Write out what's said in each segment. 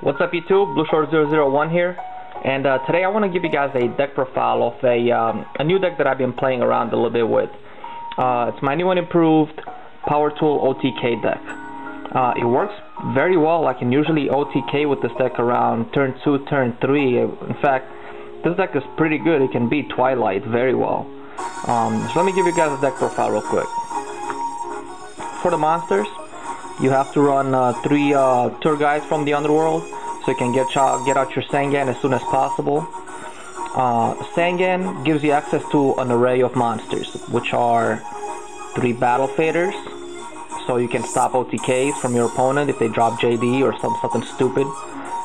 What's up YouTube, BlueShort001 here, and today I want to give you guys a deck profile of a new deck that I've been playing around a little bit with. It's my new and improved Power Tool OTK deck. It works very well. I can usually OTK with this deck around turn 2, turn 3. In fact, this deck is pretty good. It can beat Twilight very well. So let me give you guys a deck profile real quick. For the monsters, you have to run 3 tour guides from the underworld, so you can get out your Sangan as soon as possible. Sangan gives you access to an array of monsters, which are 3 battle faders, so you can stop OTKs from your opponent if they drop JD or something stupid.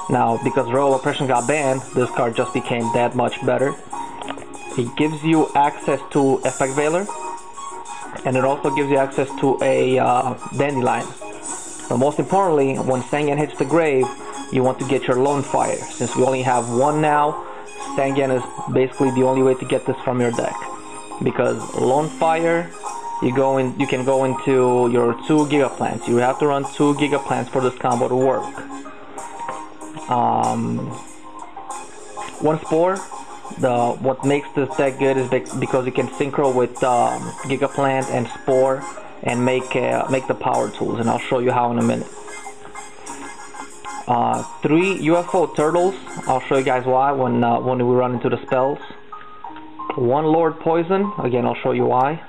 Now, because Royal Oppression got banned, this card just became that much better. It gives you access to Effect Veiler, and it also gives you access to a Dandelion. But most importantly, when Sangan hits the grave, you want to get your Lone Fire. Since we only have one now, Sangan is basically the only way to get this from your deck. Because Lone Fire, you can go into your 2 Giga Plants. You have to run 2 Giga Plants for this combo to work. One Spore. What makes this deck good is because you can synchro with Giga Plant and Spore and make the power tools, and I'll show you how in a minute. 3 UFO turtles. I'll show you guys why when we run into the spells. 1 Lord Poison. Again, I'll show you why.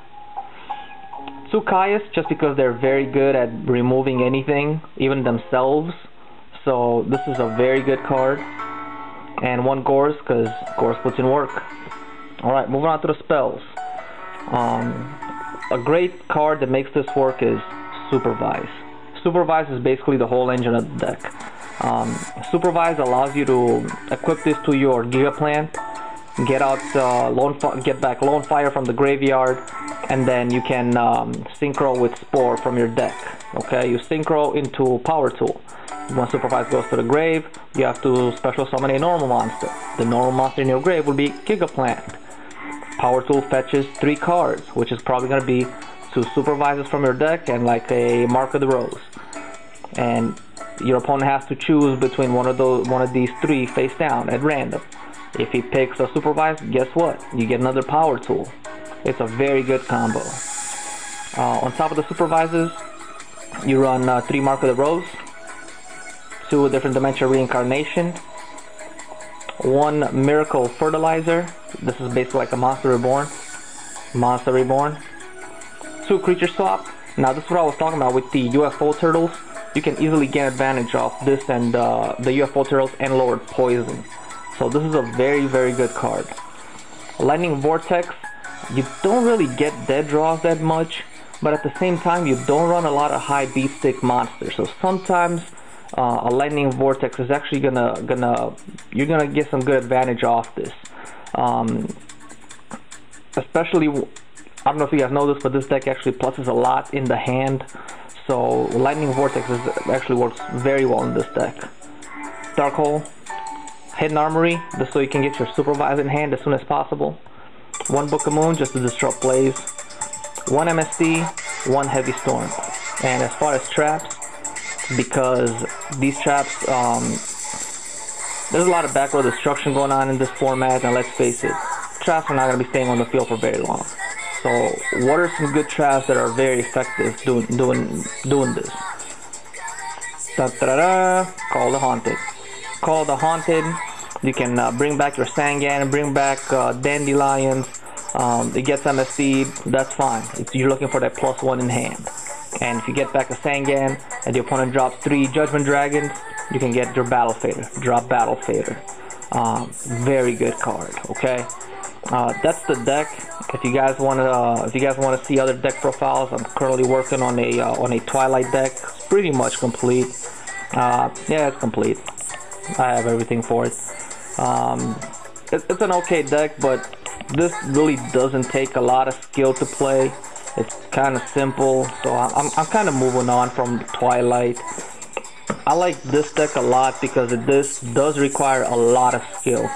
2 Caius, just because they're very good at removing anything, even themselves. So this is a very good card. And 1 Gorz, because Gorz puts in work. Alright, moving on to the spells. A great card that makes this work is Supervise. Supervise is basically the whole engine of the deck. Supervise allows you to equip this to your Giga Plant, get back Lone Fire from the graveyard, and then you can synchro with Spore from your deck. Okay, you synchro into Power Tool. When Supervise goes to the grave, you have to special summon a normal monster. The normal monster in your grave will be Giga Plant. Power Tool fetches 3 cards, which is probably going to be 2 Supervises from your deck and like a Mark of the Rose. And your opponent has to choose between one of these 3 face down at random. If he picks a Supervise, guess what? You get another Power Tool. It's a very good combo. On top of the Supervises, you run 3 Mark of the Rose, 2 Different Dimension Reincarnation, 1 Miracle Fertilizer. This is basically like a Monster Reborn. 2 Creature Swap. Now this is what I was talking about with the UFO Turtles. You can easily get advantage of this and the UFO Turtles and Lord Poison. So this is a very, very good card. Lightning Vortex. You don't really get dead draws that much, but at the same time you don't run a lot of high beat stick monsters. So sometimes a Lightning Vortex is actually you're gonna get some good advantage off this. Especially, I don't know if you guys know this, but this deck actually pluses a lot in the hand. So Lightning Vortex actually works very well in this deck. Dark Hole, Hidden Armory, just so you can get your Supervise in hand as soon as possible. 1 Book of Moon, just to disrupt plays. 1 MSD, 1 Heavy Storm. And as far as traps, because these traps, there's a lot of back row destruction going on in this format, and let's face it, traps are not going to be staying on the field for very long. So what are some good traps that are very effective doing this? Call the Haunted. Call the Haunted. You can bring back your Sangan, bring back Dandelions. It gets MSD, that's fine. You're looking for that +1 in hand. And if you get back a Sangan and the opponent drops 3 Judgment Dragons, you can get your Battle Fader. Drop Battle Fader. Very good card. Okay, that's the deck. If you guys want to see other deck profiles, I'm currently working on a Twilight deck. It's pretty much complete. Yeah, it's complete. I have everything for it. It's an okay deck, but this really doesn't take a lot of skill to play. It's kind of simple, so I'm kind of moving on from Twilight. I like this deck a lot because this does require a lot of skill.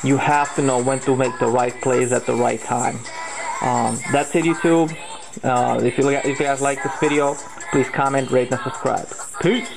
You have to know when to make the right plays at the right time. That's it, YouTube. If you guys like this video, please comment, rate, and subscribe. Peace!